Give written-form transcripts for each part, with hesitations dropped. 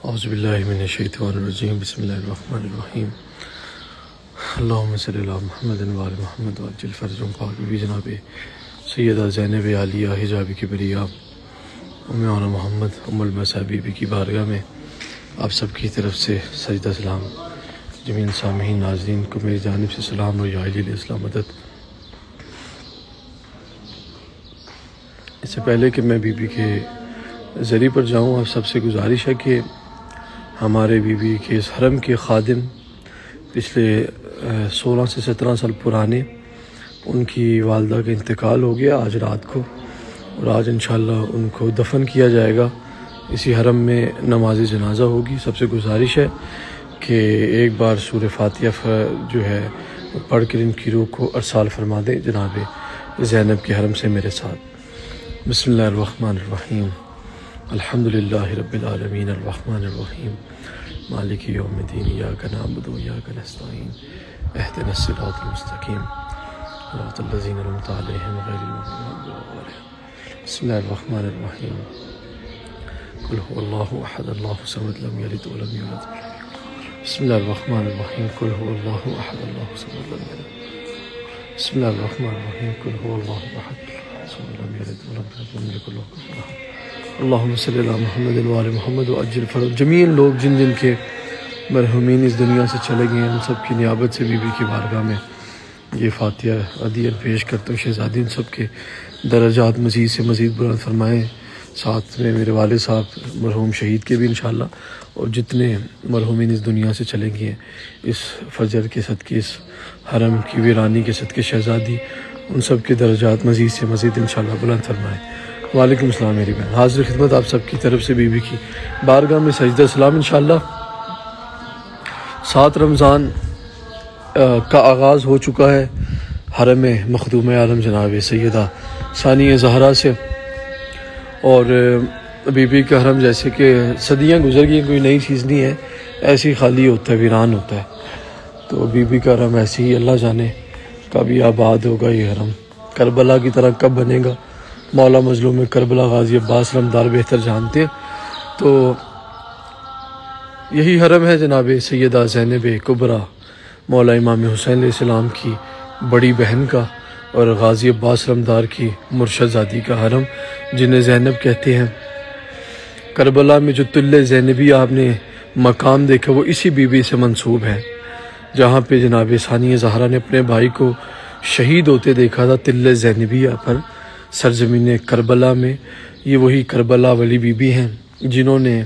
औज़ुबिल्लाहि मिनश्शैतानिर्रजीम बिस्मिल्लाहिर्रहमानिर्रहीम अल्लाहुम्मा सल्लि अला मुहम्मदिन व आलि मुहम्मद व अज्जिल फ़रजहुम पाक बीबी जनाब सैयदा ज़ैनब आलिया हिजाब किबरिया उम्मे आना मोहम्मद उम्मुल मसा बीबी की बारगाह में आप सबकी तरफ से सजदा सलाम। जमीन सामीन नाज़रीन को मेरी जानिब से सलाम और या इस्लाम मदद। इससे पहले कि मैं बीबी के ज़रिए पर जाऊँ, आप सबसे गुजारिश है कि हमारे बीबी के इस हरम के खादिम पिछले 16 से 17 साल पुराने, उनकी वालदा का इंतकाल हो गया आज रात को, और आज इंशाअल्लाह उनको दफन किया जाएगा। इसी हरम में नमाज जनाजा होगी। सबसे गुजारिश है कि एक बार सूरह फातिहा जो है पढ़ कर इनकी रूह को अरसाल फरमा दें जनाब ज़ैनब के हरम से मेरे साथ। बिस्मिल्लाहिर्रहमानिर्रहीम अल्हम्दुलिल्लाहि रब्बिल आलमीन अर्रहमानिर्रहीम मालिकि यौमिद्दीन इय्याका नअबुदु व इय्याका नस्तईन इहदिनस सिरातल मुस्तकीम सिरातल लज़ीना अनअमता अलैहिम गैरिल मग़दूबि अलैहिम। बिस्मिल्लाहिर्रहमानिर्रहीम कुल हुवल्लाहु अहद अल्लाहु समद लम यलिद व लम यूलद। बिस्मिल्लाहिर्रहमानिर्रहीम कुल हुवल्लाहु अहद अल्लाहु समद लम यलिद। बिस्मिल्लाहिर्रहमानिर्रहीम कुल हुवल्लाहु अहद समद लम यलिद व लम यूलद वलम यकुल लहु कुफुवन अहद। अल्लाहुम्मा सल्लि अला मुहम्मदिन व आलि मुहम्मद व अज्जिल फ़रज। जमीन लोग जिन जिन के मरहूमीन इस दुनिया से चले गए हैं, उन सब की नियाबत से बीबी की बारगाह में ये फातिहा अदियत पेश करता हूँ। शहज़ादी उन सब के दर्जात मज़ीद से मज़ीद बुलंद फरमाएँ। साथ में मेरे वालिद साहब मरहूम शहीद के भी इंशाअल्लाह, और जितने मरहूमीन इस दुनिया से चले गए हैं इस फजर के सदक़े, इस हरम की वीरानी के सदक़े, शहज़ादी उन सब के दर्जात मज़ीद से मज़ीद इंशाअल्लाह बुलंद फरमाएँ। वालेकुम अस्सलाम मेरी बहन, हाज़िर खिदमत आप सबकी तरफ से बीबी की बारगाह में सजदा सलाम। इंशाअल्लाह 7 रमज़ान का आगाज़ हो चुका है हरम मखदूम आलम जनाब सैयदा सानिया ज़हरा से, और बीबी का हरम जैसे कि सदियाँ गुजर गई, कोई नई चीज़ नहीं है, ऐसे ही खाली होता है, वीरान होता है। तो बीबी का हरम ऐसे ही अल्लाह जाने कब आबाद होगा ये हरम, करबला की तरह कब बनेगा, मौला मजलूम करबला गाजी अब्बास रमदार बेहतर जानते हैं। तो यही हरम है जनाब सैयदा ज़ैनब कुबरा मौला इमाम हुसैन अलैहिस्सलाम की बड़ी बहन का, और गाजी अब्बास रमदार की मुर्शदादी का हरम, जिन्हें ज़ैनब कहते हैं। करबला में जो तिल्ले ज़ैनबी आपने मकाम देखा वो इसी बीबी से मंसूब है, जहाँ पे जनाब सानिया ज़हरा ने अपने भाई को शहीद होते देखा था तिल्ले ज़ैनबिया पर सरजमीन करबला में। ये वही करबला वाली बीबी हैं जिन्होंने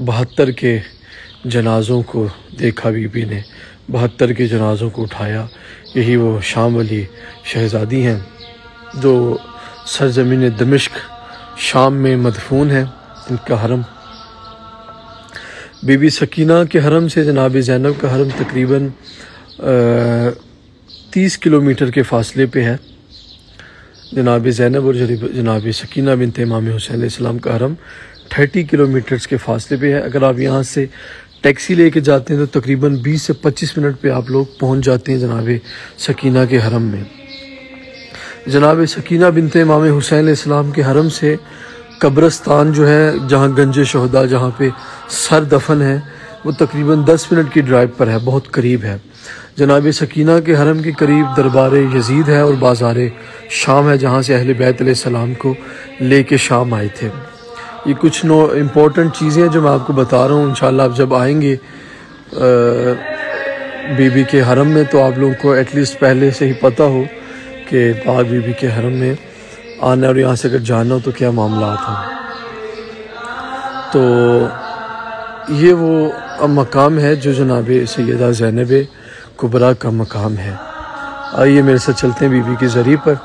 72 के जनाज़ों को देखा, बीबी ने 72 के जनाज़ों को उठाया। यही वो शाम वाली शहज़ादी हैं जो सरजमीन दमिश्क शाम में मदफून है। इनका हरम बीबी सकीना के हरम से जनाब ज़ैनब का हरम तकरीबन 30 किलोमीटर के फासले पे है। जनाब ज़ैनब और जनाब सकीना बिनते इमाम हुसैन अलैहिस्सलाम का हरम 30 किलोमीटर्स के फासले पे है। अगर आप यहाँ से टैक्सी लेके जाते हैं तो तकरीबन 20 से 25 मिनट पे आप लोग पहुँच जाते हैं जनाब सकीना के हरम में। जनाब सकीना बिनते इमाम हुसैन अलैहिस्सलाम के हरम से कब्रस्तान जो है, जहाँ गंज शहदा, जहाँ पे सर दफन है, वो तकरीबन 10 मिनट की ड्राइव पर है, बहुत करीब है। जनाब सकीना के हरम के करीब दरबार यजीद है और बाज़ार शाम है, जहाँ से अहले बैत अलैहिस्सलाम को लेके शाम आए थे। ये कुछ इम्पोर्टेंट चीज़ें हैं जो मैं आपको बता रहा हूँ। इंशाअल्लाह आप जब आएंगे बीबी के हरम में तो आप लोगों को एटलीस्ट पहले से ही पता हो कि पाक बीबी के हरम में आना और यहाँ से अगर जाना हो तो क्या मामला था। तो ये वो मकाम है जो जनाब सैयदा ज़ैनब कुबरा का मकाम है। आइए मेरे साथ चलते हैं बीबी के ज़रिए पर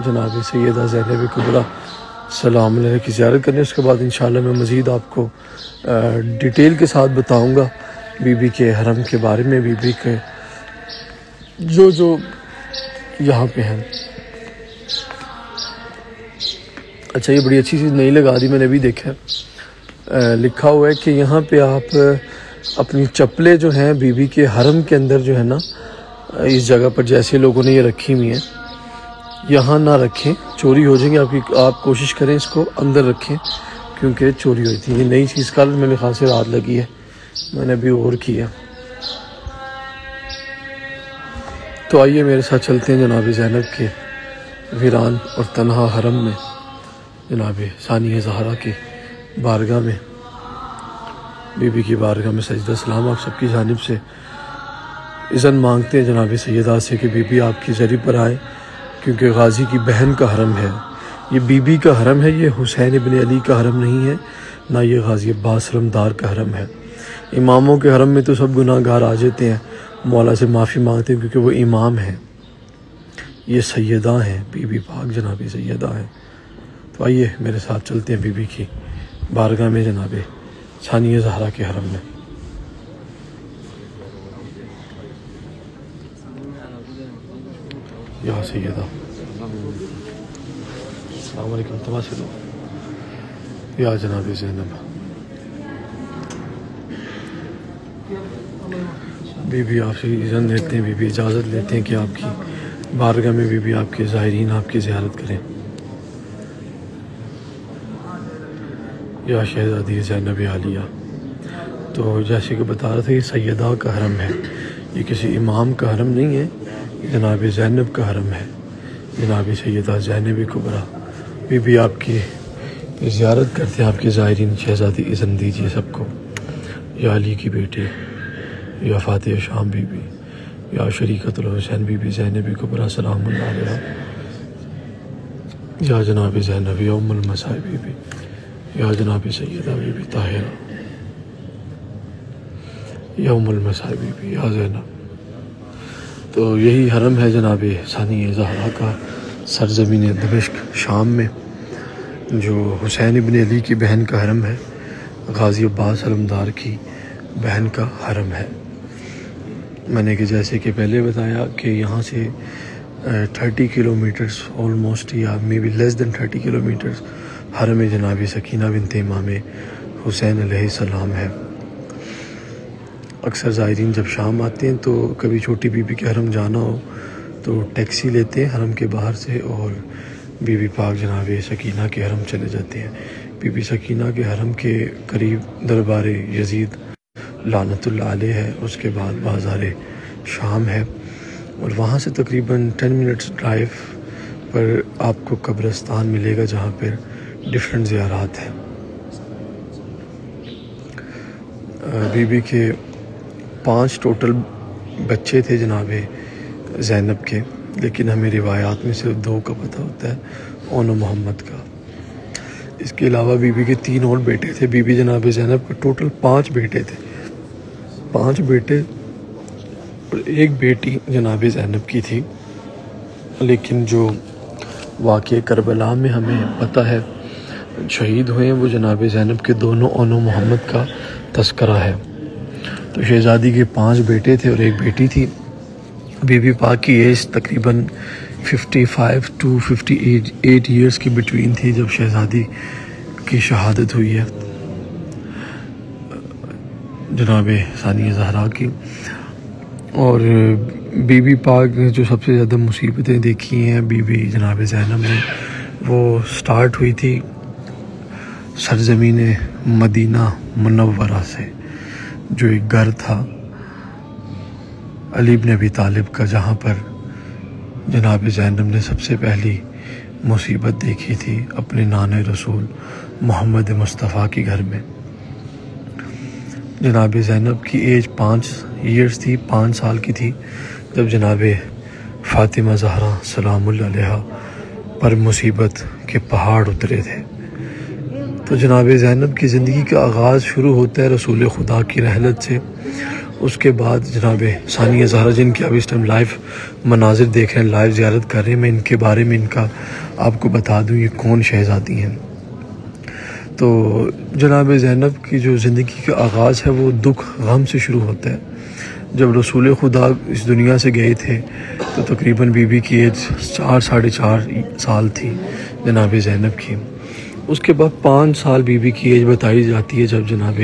जनाब सैयदा ज़ैनब कुबरा सलाम अलैहा की ज़ियारत करने। उसके बाद इंशाअल्लाह मैं मज़ीद आपको डिटेल के साथ बताऊंगा बीबी के हरम के बारे में, बीबी के जो यहाँ पे हैं। अच्छा, ये बड़ी अच्छी चीज़ नहीं लगा दी, मैंने भी देखा लिखा हुआ है कि यहाँ पे आप अपनी चप्पलें जो हैं बीबी के हरम के अंदर जो है ना, इस जगह पर जैसे लोगों ने ये रखी हुई हैं, यहाँ ना रखें, चोरी हो जाएंगी आपकी। आप कोशिश करें इसको अंदर रखें क्योंकि चोरी हुई थी। ये नई चीज़ कल मेरे ख्याल से रात लगी है, मैंने अभी और किया। तो आइए मेरे साथ चलते हैं जनाब ज़ैनब के वीरान और तन्हा हरम में, जनाब सानिया ज़हरा की बारगाह में, बीबी की बारगाह में सजदा सलाम आप सबकी जानिब से इज़न मांगते हैं जनाब सैयदा से कि बीबी आपकी ज़री पर आए, क्योंकि गाजी की बहन का हरम है। ये बीबी का हरम है, ये हुसैन इब्न अली का हरम नहीं है, ना ये गाजी अब्बास रमदार का हरम है। इमामों के हरम में तो सब गुनाहगार आ जाते हैं, मौला से माफ़ी मांगते हैं क्योंकि वो इमाम हैं। ये सैयदा हैं, बीबी पाक जनाब सैयदा हैं। तो आइए मेरे साथ चलते हैं बीबी की बारगाह में, जनाब सानिया ज़हरा के हरम में। या सैयदा अस्सलाम वालेकुम, तमाशा दो या जनाब ज़ैनब। बीबी आपसे इज़्ज़त लेते हैं, बीबी इजाज़त लेते हैं कि आपकी बारगाह में बीबी आपके ज़ाहिरीन आपकी ज़ियारत करें। या शहज़ादी ज़ैनब आलिया। तो जैसे कि बता रहे थे, ये सैयदा का हरम है, ये किसी इमाम का हरम नहीं है, जनाब ज़ैनब का हरम है, जनाब सैयदा ज़ैनब कुबरा। बीबी आपकी ज़ियारत करते हैं, आपके ज़ाहिरीन। शहज़ादी इज़्ज़त दीजिए सबको। या अली की बेटी, या फ़ातिह शाम बीबी, या शरीकतुल हुसैन बीबी ज़ैनब कुबरा सलामुल्लाह अलैहा, या जनाब ज़ैनब, या उम्मुल मसाइब बीबी, या जनाब सैयदा बीबी ताहिरा, या उम्मुल मसाइब बीबी, या ज़ैनब। तो यही हरम है जनाब सानिया ज़हरा का, सरज़मीन दमिश्क शाम में, जो हुसैन इब्न अली की बहन का हरम है, गाजी अब्बास रमदार की बहन का हरम है। मैंने कि जैसे कि पहले बताया कि यहाँ से 30 किलोमीटर्स ऑलमोस्ट, या may be less than 30 kilometres हरम जनाब सकीना बिन्त इमाम हुसैन अलैहिस्सलाम है। अक्सर ज़ायरीन जब शाम आते हैं तो कभी छोटी बीबी के हरम जाना हो तो टैक्सी लेते हैं हरम के बाहर से, और बीबी पाक जनाब सकीना के हरम चले जाते हैं। बीबी सकीना के हरम के करीब दरबार यजीद लानतुल्लाह अलैह है, उसके बाद बाज़ार शाम है, और वहाँ से तकरीबन 10 मिनट्स ड्राइव पर आपको कब्रिस्तान मिलेगा जहाँ पर डिफरेंट ज़ियारात हैं। बीबी के 5 टोटल बच्चे थे जनाब ज़ैनब के, लेकिन हमें रिवायात में सिर्फ 2 का पता होता है, ओनो मोहम्मद का। इसके अलावा बीबी के 3 और बेटे थे। बीबी जनाब ज़ैनब के टोटल 5 बेटे थे, 5 बेटे और 1 बेटी जनाब ज़ैनब की थी। लेकिन जो वाक़या करबला में हमें पता है शहीद हुए हैं, वो जनाब ज़ैनब के दोनों ओनो मोहम्मद का तस्करा है। तो शहज़ादी के 5 बेटे थे और 1 बेटी थी। बीबी पाक की एज तकरीबन 55 टू 58 ईयर्स की बिटवीन थी जब शहज़ादी की शहादत हुई है जनाब सानिया ज़हरा की। और बीबी पाक ने जो सबसे ज़्यादा मुसीबतें देखी हैं बीबी जनाब ज़ैनब ने, वो स्टार्ट हुई थी सरज़मीन मदीना मुनव्वरा से, जो एक घर था अली इब्न अबी तालिब का, जहाँ पर जनाब ज़ैनब ने सबसे पहली मुसीबत देखी थी अपने नाने रसूल मोहम्मद मुस्तफ़ा के घर में। जनाब ज़ैनब की एज 5 ईयर्स थी, 5 साल की थी जब जनाब फ़ातिमा ज़हरा सलामुल्लाह अलैहा पर मुसीबत के पहाड़ उतरे थे। तो जनाब ज़ैनब की ज़िंदगी का आगाज़ शुरू होता है रसूल खुदा की रहलत से। उसके बाद जनाब सानिया ज़हरा, जिनके अब इस टाइम लाइव मनाजिर देख रहे हैं, लाइव ज़ियारत कर रहे हैं, मैं इनके बारे में इनका आपको बता दूं ये कौन शहज़ादी हैं। तो जनाब ज़ैनब की जो ज़िंदगी का आगाज़ है वो दुख गम से शुरू होता है। जब रसूल खुदा इस दुनिया से गए थे तो तकरीबन बीबी की एज 4 साढ़े 4 साल थी जनाब ज़ैनब की। उसके बाद 5 साल बीबी की एज बताई जाती है जब जनाब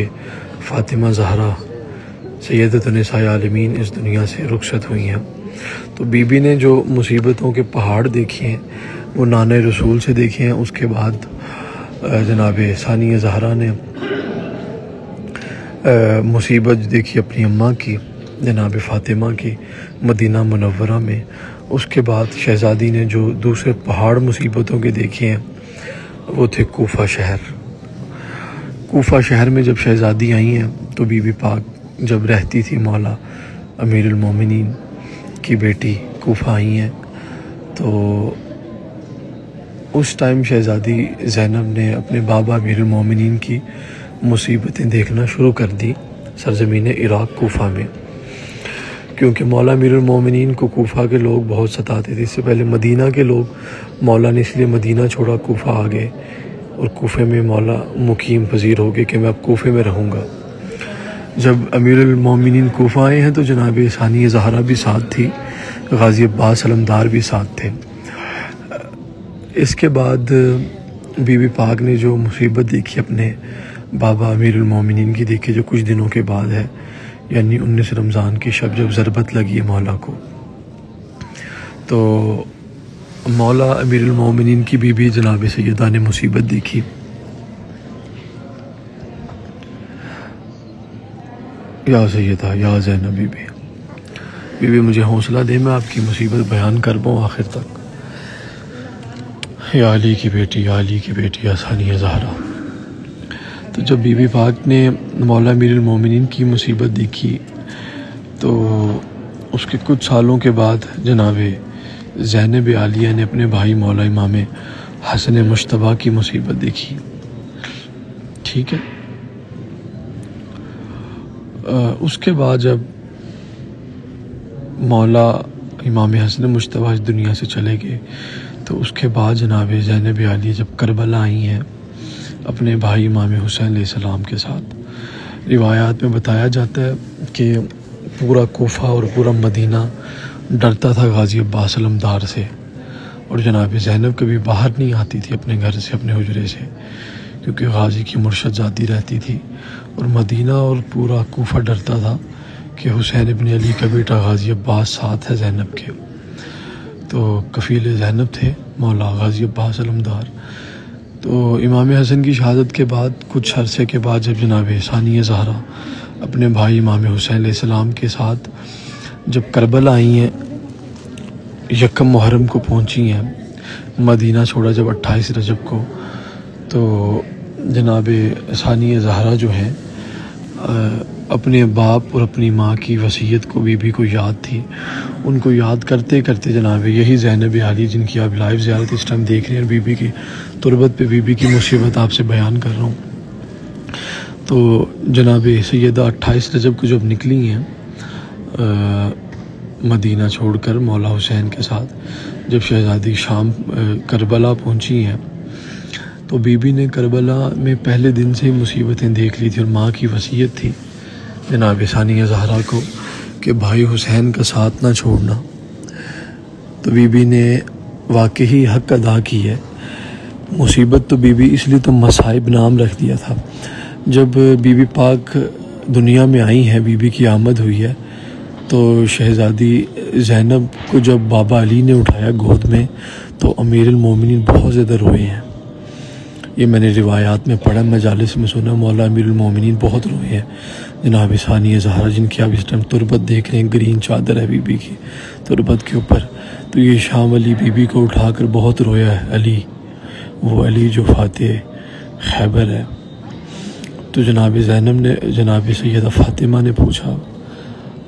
फ़ातिमा ज़हरा सैयदतुन निसाए आलमीन इस दुनिया से रुखसत हुई हैं। तो बीबी ने जो मुसीबतों के पहाड़ देखे हैं वो नाने रसूल से देखे हैं। उसके बाद जनाब सानिया ज़हरा ने मुसीबत देखी अपनी अम्मा की, जनाब फ़ातिमा की, मदीना मुनव्वरा में। उसके बाद शहज़ादी ने जो दूसरे पहाड़ मुसीबतों के देखे हैं वो थे कूफा शहर। कूफा शहर में जब शहज़ादी आई हैं तो बीबी पाक जब रहती थी मौला अमीरुल मोमिनीन की बेटी कूफा आई हैं, तो उस टाइम शहज़ादी ज़ैनब ने अपने बाबा अमीरुल मोमिनीन की मुसीबतें देखना शुरू कर दी सरज़मीन इराक़ कूफा में, क्योंकि मौला अमीरुल मोमिनीन को कूफा के लोग बहुत सताते थे। इससे पहले मदीना के लोग मौला ने इसलिए मदीना छोड़ा, कूफा आ गए और कूफे में मौला मुकीम पजीर हो गए कि मैं अब कूफे में रहूँगा। जब अमीरुल मोमिनीन कूफा आए हैं तो जनाब सानिया ज़हरा भी साथ थी, गाज़ी अब्बास अलमदार भी साथ थे। इसके बाद बीबी पाक ने जो मुसीबत देखी अपने बाबा अमीरुल मोमिनीन की देखी, जो कुछ दिनों के बाद है, यानी 19 रमज़ान की शब जब ज़रबत लगी है मौला को, तो मौला अमीरुल मोमिनीन की बीबी जनाब सैयदा ने मुसीबत देखी। या सैयदा या ज़ैनब बीबी मुझे हौसला दे, मैं आपकी मुसीबत बयान कर पाऊँ आखिर तक। या अली की बेटी, या अली की बेटी, या सानिया ज़हरा। तो जब बीबी पाक ने मौला अमीरुल मोमिनीन की मुसीबत देखी तो उसके कुछ सालों के बाद जनाब ज़ैनब आलिया ने अपने भाई मौला इमाम हसन मुश्तबा की मुसीबत देखी। ठीक है। उसके बाद जब मौला इमाम हसन मुश्तबा इस दुनिया से चले गए तो उसके बाद जनाब ज़ैनब आलिया जब करबला आई हैं अपने भाई इमाम हुसैन अलैहिस्सलाम के साथ, रिवायात में बताया जाता है कि पूरा कोफा और पूरा मदीना डरता था गाज़ी अब्बास अलमदार से, और जनाब ज़ैनब कभी बाहर नहीं आती थी अपने घर से, अपने हुजरे से, क्योंकि गाज़ी की मुर्शद जाती रहती थी। और मदीना और पूरा कोफा डरता था कि हुसैन इब्न अली का बेटा गाज़ी अब्बास साथ है ज़ैनब के। तो कफ़ील ज़ैनब थे मौला गाज़ी अब्बास अलमदार। तो इमाम हसन की शहादत के बाद कुछ अरसे के बाद जब जनाब सानिया ज़हरा अपने भाई इमाम हुसैन अलैहिस्सलाम के साथ जब करबला आई हैं, यकम मुहर्रम को पहुंची हैं, मदीना छोड़ा जब 28 रजब को, तो जनाब सानिया ज़हरा जो हैं अपने बाप और अपनी माँ की वसीयत को बीबी को याद थी। उनको याद करते करते जनाब यही ज़ैनब आली जिनकी आप लाइव ज़ियारत इस टाइम देख रहे हैं, बीबी की तुरबत पे बीबी की मुसीबत आपसे बयान कर रहा हूँ। तो जनाब सैयदा 28 रजब को जब निकली हैं मदीना छोड़कर मौला हुसैन के साथ, जब शहज़ादी शाम करबला पहुँची हैं, तो बीबी ने करबला में पहले दिन से ही मुसीबतें देख ली थी और माँ की वसीयत थी जनाब सानिया ज़हरा को कि भाई हुसैन का साथ ना छोड़ना। तो बीबी ने वाकई हक अदा की है। मुसीबत तो बीबी इसलिए तो मसाइब नाम रख दिया था। जब बीबी पाक दुनिया में आई हैं, बीबी की आमद हुई है, तो शहज़ादी ज़ैनब को जब बाबा अली ने उठाया गोद में तो अमीरुल मोमिनीन बहुत ज़्यादा रोए हैं। ये मैंने रिवायात में पढ़ा, मजालिस में सुना, मौला अमीरुल मोमिनीन बहुत रोए हैं जनाब सानिया ज़हरा, जिनकी आप इस टाइम तुरबत देख रहे हैं, ग्रीन चादर है बीबी की तुरबत के ऊपर। तो ये शाम अली बीबी को उठाकर बहुत रोया है, अली, वो अली जो फ़ातिह खैबर है। तो जनाब ज़ैनब ने, जनाब सैयदा फ़ातिमा ने पूछा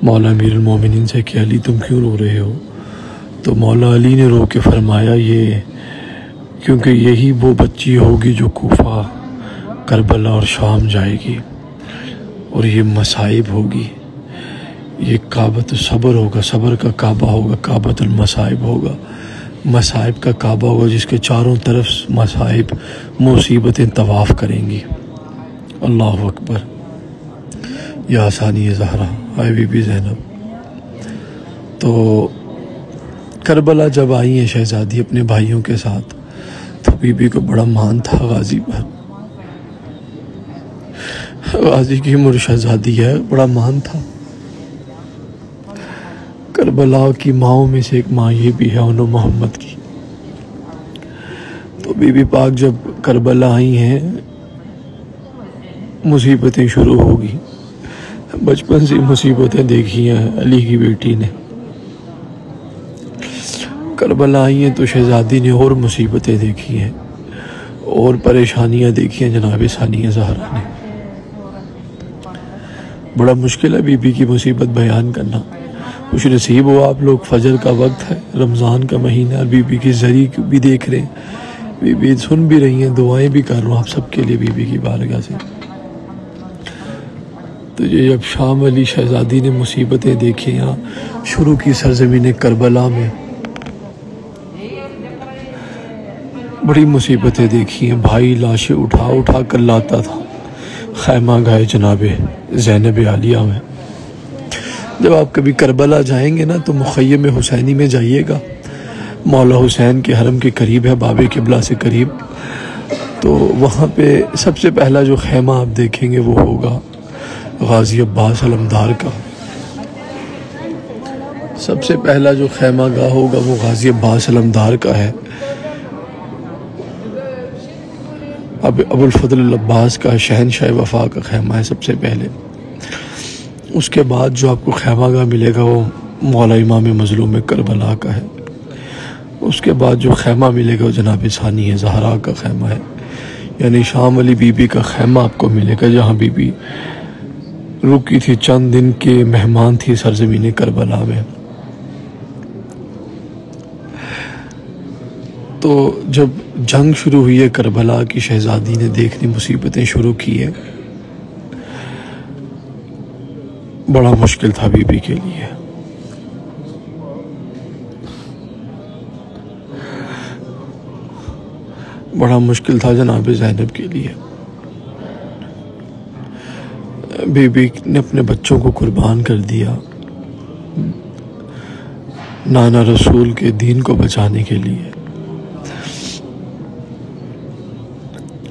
मौला अमीरुल मोमिनीन से कि अली तुम क्यों रो रहे हो? तो मौला अली ने रो के फरमाया, ये क्योंकि यही वो बच्ची होगी जो कूफा, करबला और शाम जाएगी, और ये मसाइब होगी, ये काबत सब्र होगा, सब्र का काबा होगा, काबतुल मसाइब होगा, मसाइब का काबा होगा जिसके चारों तरफ मसाइब मुसीबतें तवाफ़ करेंगी। अल्लाह अकबर। या सानिया ज़हरा, आए बीबी ज़ैनब। तो करबला जब आई हैं शहज़ादी अपने भाइयों के साथ, तो बीबी को बड़ा मान था गाज़ी पर, गाज़ी की मुर्शहज़ादी है, बड़ा मान था। करबला की माओं में से एक माँ ये भी है उन्नो मोहम्मद की। तो बीबी पाक जब करबला आई हैं, मुसीबतें शुरू होगी। बचपन से मुसीबतें देखी हैं अली की बेटी ने। करबला आई हैं तो शहजादी ने और मुसीबतें देखी हैं और परेशानियां देखी हैं जनाब सानिया ज़हरा ने। बड़ा मुश्किल है बीबी की मुसीबत बयान करना। खुश नसीब हो आप लोग, फजर का वक्त है, रमज़ान का महीना, और बीबी की ज़री भी देख रहे हैं, बीबी सुन भी रही हैं, दुआएं भी कर रहा हूँ आप सबके लिए बीबी की बारगाह से। तो ये जब शाम अली शहजादी ने मुसीबतें देखी यहाँ शुरू की सरज़मीन करबला में, बड़ी मुसीबतें देखी हैं। भाई लाशें उठा उठा कर लाता था खैमा गाए जनाबे ज़ैनब आलिया में। जब आप कभी करबला जाएंगे ना तो मुख़य्यम हुसैनी में जाइएगा, मौला हुसैन के हरम के करीब है, बाबे किबला से करीब। तो वहाँ पे सबसे पहला जो खैमा आप देखेंगे वो होगा गाजी अब्बास अलमदार का। सबसे पहला जो खैमा गाह होगा वो गाजी अब्बास अलमदार का है। अब अबुल फजल अब्बास का शहनशाह वफा का खैमा है सबसे पहले। उसके बाद जो आपको खैमा गाह मिलेगा वो मौला इमाम मज़लूम करबला का है। उसके बाद जो खैमा मिलेगा वो जनाब सानिया ज़हरा का खैमा है, यानी शाम अली बीबी का खैमा आपको मिलेगा, जहाँ बीबी रुकी थी, चंद दिन के मेहमान थी सरज़मीन करबला में। तो जब जंग शुरू हुई है करबला की, शहजादी ने देखनी मुसीबतें शुरू की है। बड़ा मुश्किल था बीबी के लिए। बड़ा मुश्किल था जनाब ज़ैनब के लिए। बीबी ने अपने बच्चों को कुर्बान कर दिया नाना रसूल के दीन को बचाने के लिए।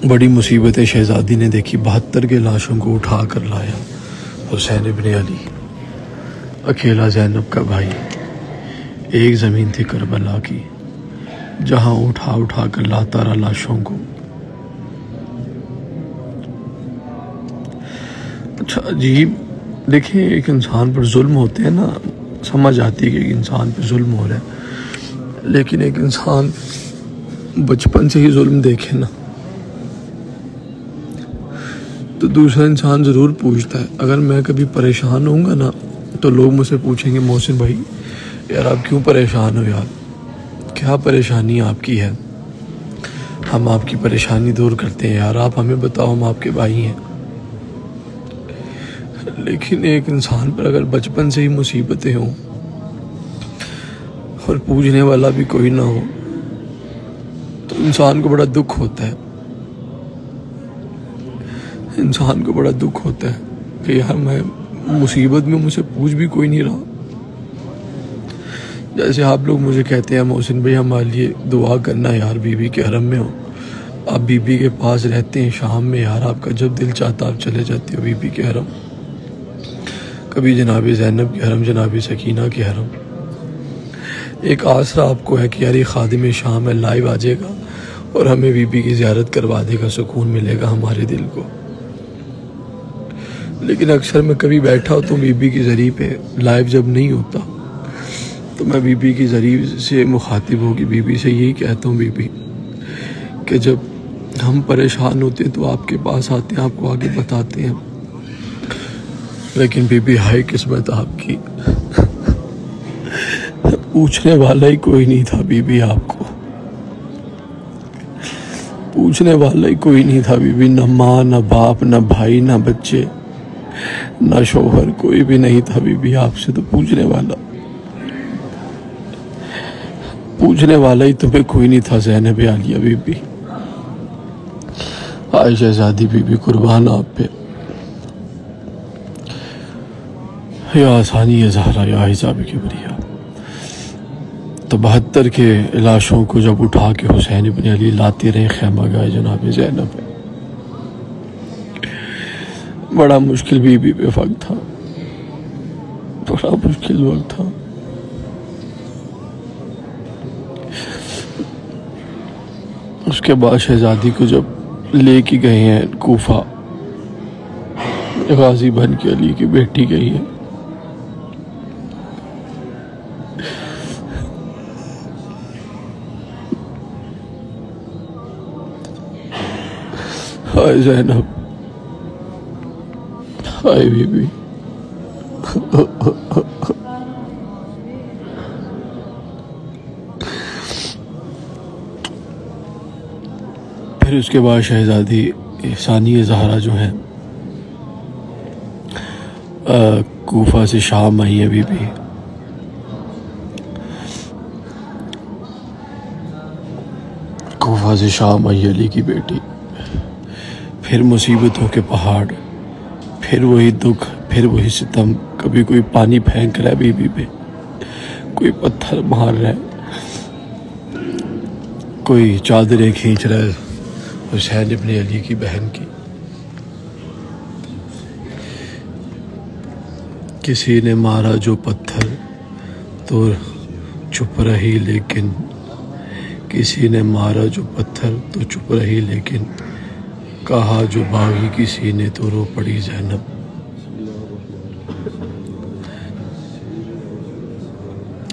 बड़ी मुसीबतें शहजादी ने देखी। 72 के लाशों को उठा कर लाया हुसैन इब्ने अली, अकेला ज़ैनब का भाई। एक ज़मीन थी करबला की जहाँ उठा उठा कर लाता रहा लाशों को। अच्छा अजीब, देखिए एक इंसान पर जुल्म होते हैं ना, समझ आती है कि एक इंसान पर जुल्म हो रहा है, लेकिन एक इंसान बचपन से ही जुल्म देखे ना तो दूसरा इंसान ज़रूर पूछता है। अगर मैं कभी परेशान होऊंगा ना तो लोग मुझसे पूछेंगे मोहसिन भाई यार आप क्यों परेशान हो, यार क्या परेशानी आपकी है, हम आपकी परेशानी दूर करते हैं यार, आप हमें बताओ, हम आपके भाई हैं। लेकिन एक इंसान पर अगर बचपन से ही मुसीबतें हों और पूछने वाला भी कोई ना हो तो इंसान को बड़ा दुख होता है। इंसान को बड़ा दुख होता है कि यार मैं मुसीबत में, मुझसे पूछ भी कोई नहीं रहा। जैसे आप लोग मुझे कहते हैं मोहसिन भाई हमारे लिए दुआ करना यार, बीबी के हरम में हो, आप बीबी के पास रहते हैं शाम में यार, आपका जब दिल चाहता आप चले जाते हो बीबी के हरम, कभी जनाब ज़ैनब के हरम, जनाब सकीना के हरम। एक आसरा आपको है कि यार ये खादिम शाम है, लाइव आ जाएगा और हमें बीबी की ज़ियारत करवा देगा, सुकून मिलेगा हमारे दिल को। लेकिन अक्सर मैं कभी बैठा होता हूँ बीबी की ज़री पे, लाइव जब नहीं होता तो मैं बीबी की ज़री से मुखातिब होगी बीबी से यही कहता हूँ बीबी कि जब हम परेशान होते हैं तो आपके पास आते हैं, आपको आगे बताते हैं। लेकिन बीबी हाय किस्मत आपकी, पूछने वाला ही कोई नहीं था बीबी, आपको पूछने वाला ही कोई नहीं था बीबी, न माँ न बाप न भाई न बच्चे न शोहर, कोई भी नहीं था बीबी आपसे। तो पूछने वाला ही तुम्हें कोई नहीं था ज़ैनब आलिया बीबी। आए शहजादी बीबी कुर्बान आप पे, या सानिया ज़हरा या हिजाब किबरिया। तो 72 के लाशों को जब उठा के हुसैन इब्ने अली लाते रहे खैमा गाए जनाब ज़ैनब, बड़ा मुश्किल बीबी पे वक्त था, बड़ा मुश्किल वक्त था। उसके बाद शहजादी को जब लेके गए हैं कूफा, गाजी बन के अली की बेटी गई है। हाय ज़ैनब, हाय बीबी। फिर उसके बाद शहजादी सानिया ज़हरा जो है कूफा से शाम आई है बीबी। कूफा से शाम आई अली की बेटी। फिर मुसीबतों के पहाड़, फिर वही दुख, फिर वही सितम। कभी कोई पानी फेंक रहा है बीबी पे, कोई पत्थर मार रहा है, कोई चादरें खींच रहा है हुसैन इब्ने अली की बहन की। किसी ने मारा जो पत्थर तो चुप रही, लेकिन किसी ने मारा जो पत्थर तो चुप रही, लेकिन कहा जो बागी किसी ने तो रो पड़ी ज़ैनब।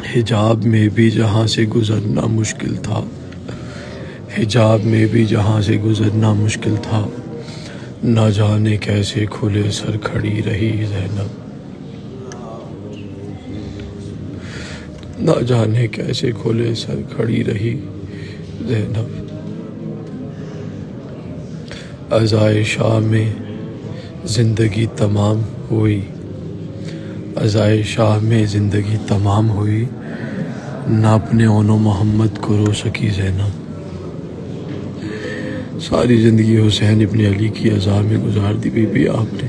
हिजाब में भी जहाँ से गुजरना मुश्किल था, हिजाब में भी जहाँ से गुजरना मुश्किल था, ना जाने कैसे खुले सर खड़ी रही ज़ैनब। ना जाने कैसे खुले सर खड़ी रही ज़ैनब। अज़ाए शाह में ज़िंदगी तमाम हुई, अज़ाए शाह में ज़िंदगी तमाम हुई, ना अपने ओनो मोहम्मद को रो सकी ज़ैनब। सारी ज़िंदगी हुसैन इब्ने अली की अज़ा में गुजार दी बीबी आपने।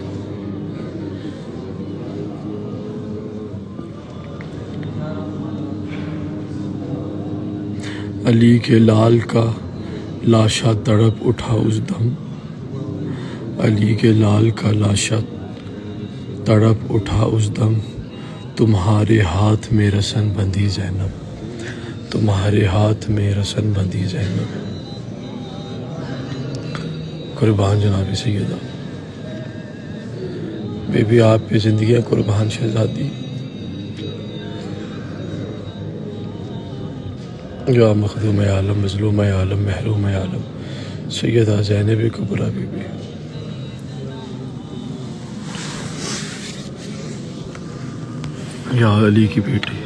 अली के लाल का लाशा तड़प उठा उस दम, अली के लाल का लाशा तड़प उठा उस दम, तुम्हारे हाथ में रसन बंधी ज़ैनब, तुम्हारे हाथ में रसन बंधी ज़ैनब। कुर्बान जनाब सैयदा बेबी, आप पे ज़िंदगी कुर्बान शहजादी। या मखदूम आलम, मज़लूम आलम, महरूम आलम सैयदा ज़ैनब कुबरा बीबी। या अली की बेटी।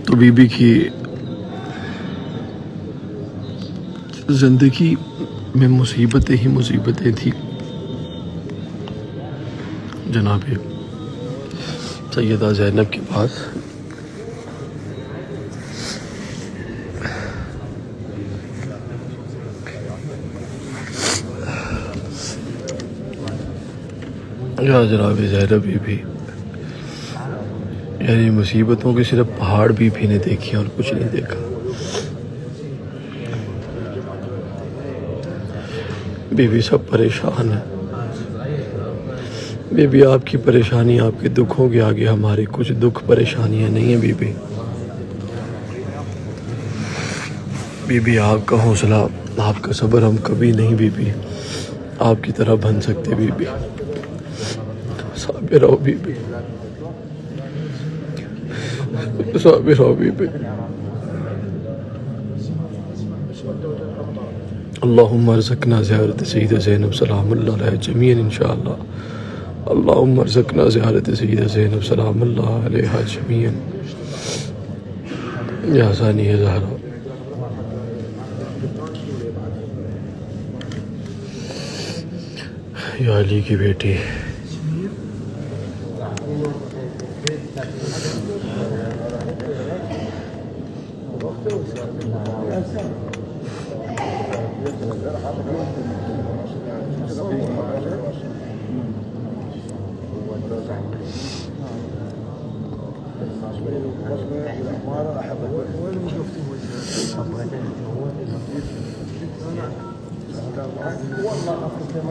तो बीबी की ज़िंदगी में मुसीबतें ही मुसीबतें थी जनाब सैयदा ज़ैनब के पास। या जनाब ज़ैनब बीबी, यानी मुसीबतों के सिर्फ पहाड़ बीबी ने देखे और कुछ नहीं देखा। बीबी सब परेशान है। बीबी आपकी परेशानी, आपके दुखों के आगे हमारे कुछ दुख परेशानियां नहीं है बीबी। बीबी आपका हौसला, आपका सब्र हम कभी नहीं बीबी आपकी तरह बन सकते बीबी। साबिर रहो बीबी, साबिर रहो बीबी। अल्लाहुम्मा अर्ज़क़ना ज़ियारत सय्यदा ज़ैनब सलामुल्लाह अलैहा जमीअन इंशाअल्लाह। अल्लाहुम्मा अर्ज़क़ना ज़ियारत सय्यदा ज़ैनब सलामुल्लाह अलैहा जमीअन। या सानिया ज़हरा, या अली की बेटी।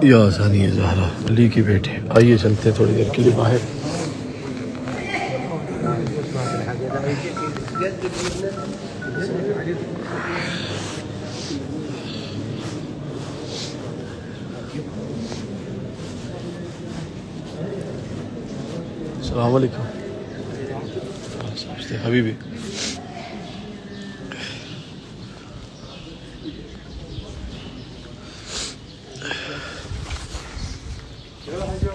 या सानिया ज़हरा, अली की बेटे। आइए चलते हैं थोड़ी देर के लिए बाहर। अस्सलाम वालेकुम हबीबी।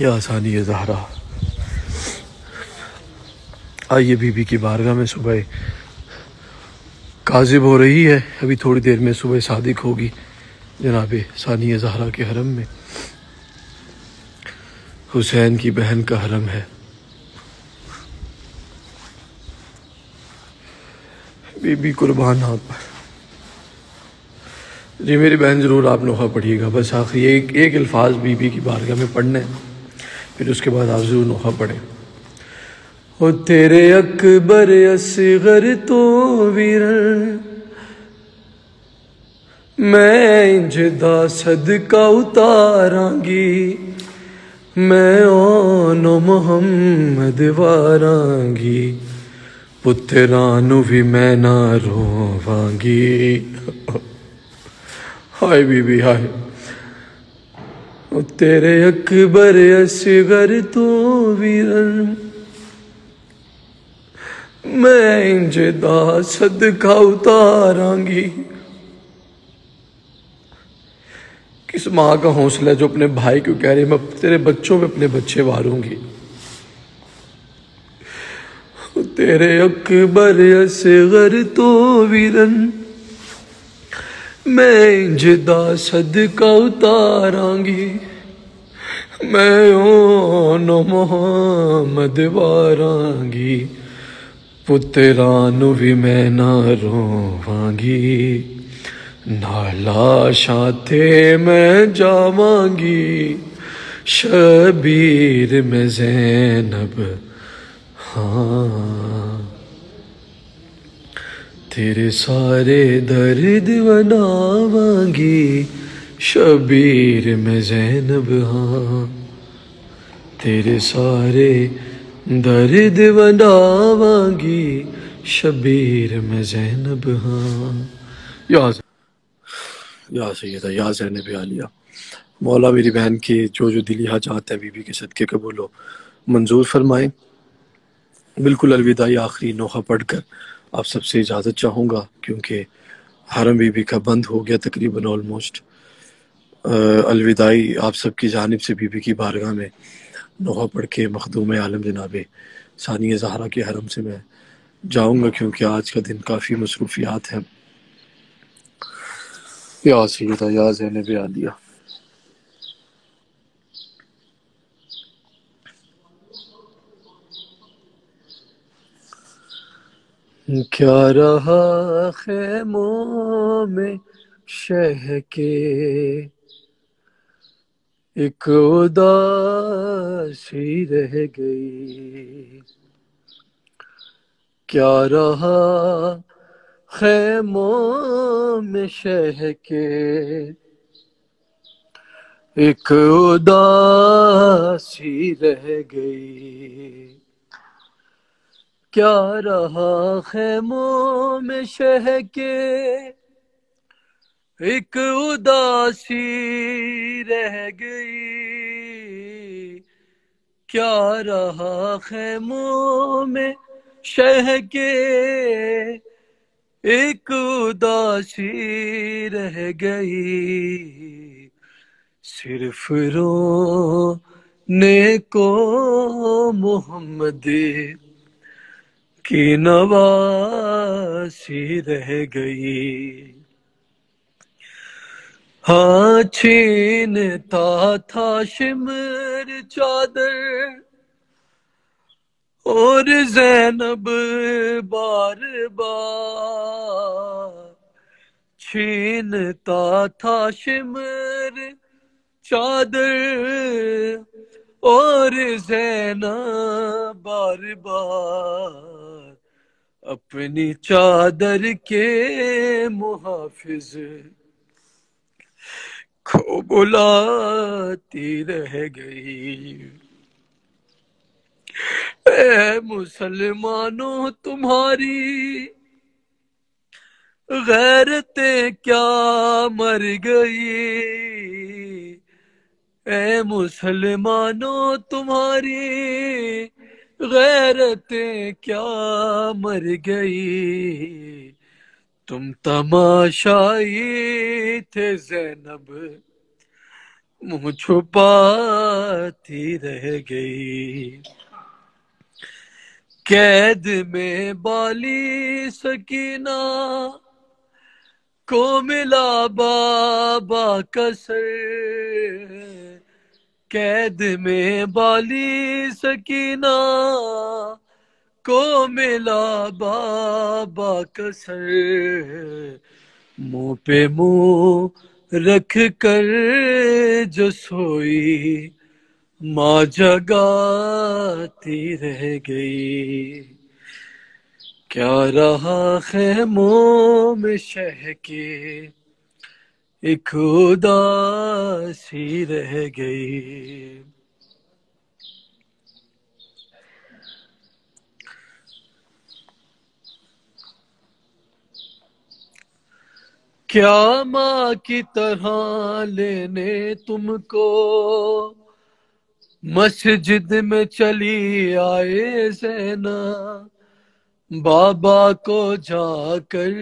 या आसानी है ज़हरा। आइए बीबी की बारगाह में सुबह काजिब हो रही है। अभी थोड़ी देर में सुबह सादिक होगी जनाब सानिया ज़हरा के हरम में। हुसैन की बहन का हरम है। बीबी कुर्बान आप। जी मेरी बहन ज़रूर आप नोहा पढ़िएगा। बस आखिरी एक अल्फाज बीबी की बारगाह में पढ़ने, फिर उसके बाद आप ज़रूर नोहा पढ़ें। ओ तेरे अकबर असगर तो वीरन मैं इंजदा सदका उतारांगी, मैं ओनो मुहम्मद वारांगी, पुत्रानू भी मैं ना रोवांगी। हाय बीबी हाय। तेरे अकबर असगर तो वीरन मैं इंजदा सदका उतारांगी। किस माँ का हौसला है जो अपने भाई को कह रही मैं तेरे बच्चों में अपने बच्चे वारूंगी। तेरे अकबर असगर तो वीरन मैं इंजदा सदका उतारांगी, मैं ओनो मोहम्मद वारांगी, पुत्रानू भी मैं ना रोवांगी। नालाशा थे मैं जावांगी, शबीर में ज़ैनब हाँ। तेरे सारे दर्द बनावांगी, शबीर में ज़ैनब हाँ। तेरे सारे दर्द बनावांगी, शबीर में ज़ैनब हाँ। या सैयदा या ज़ैनब आलिया। मौला मेरी बहन की जो जो दिली हाजात है बीबी के सदके कबूल हो मंजूर फरमाए। बिल्कुल अलविदाई आखिरी नोहा पढ़कर आप सबसे इजाज़त चाहूँगा क्योंकि हरम बीबी का बंद हो गया तकरीबन ऑलमोस्ट। अलविदाई आप सबकी जानिब से बीबी की बारगाह में नोहा पढ़ के मखदूम आलम जनाब सानिया ज़हरा के हरम से मैं जाऊँगा क्योंकि आज का दिन काफ़ी मसरूफियात हैं। या सैयदा या ज़ैनब आलिया। क्या रहा खैमों में शह के एक उदासी रह गई। क्या रहा खैमों में शह के एक उदासी रह गई। क्या रहा खैमों में शह के एक उदासी रह गई। क्या रहा खैमों में शह के एक उदासी रह गई। सिर्फ रोने को मोहम्मद की नवासी रह गई। हाँ छीनता था शिमर चादर और ज़ैनब बार बार छीनता था शिमर चादर और ज़ैनब बार बार अपनी चादर के मुहाफिज को बुलाती रह गई। ए मुसलमानों तुम्हारी गैरतें क्या मर गई। ए मुसलमानों तुम्हारी गैरतें क्या मर गई। तुम तमाशाई थे ज़ैनब मुँह छुपाती रह गई। कैद में बाली सकीना को मिला बाबा का सर। कैद में बाली सकीना को मिला बाबा का सर। मुंह पे मुंह रख कर जो सोई माँ जगाती रह गई। क्या रहा खेमों में शह के एक उदासी रह गई। क्या माँ की तरह लेने तुमको मस्जिद में चली आए ज़ैना। बाबा को जाकर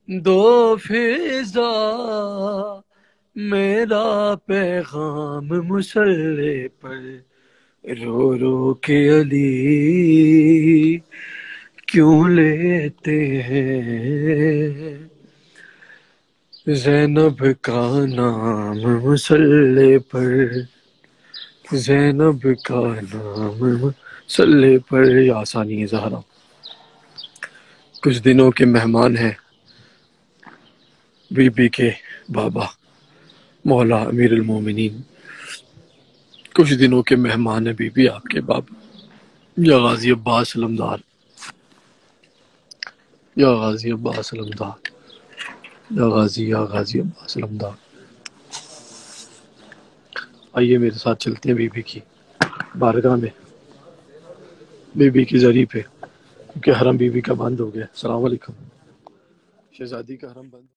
दो फिजा मेरा पैगाम मुसल्ले पर रो रो के अली क्यों लेते हैं। ज़ैनब का नाम मुसल्ले पर ज़ैनब का नाम मुसल्ले पर। या सानी ज़हरा कुछ दिनों के मेहमान हैं बीबी के बाबा मौला अमीर अल मोमिनीन। कुछ दिनों के मेहमान हैं बीबी आपके बाबा या गाजी अब्बास अलमदार या गाजी अब्बास अलमदार या गाजी अब्बास अलमदार। आइए मेरे साथ चलते हैं बीबी की बारगाह में, बीबी की जरी पे, क्योंकि हरम बीबी का बंद हो गया। अस्सलाम वालेकुम। शहजादी का हरम बंद।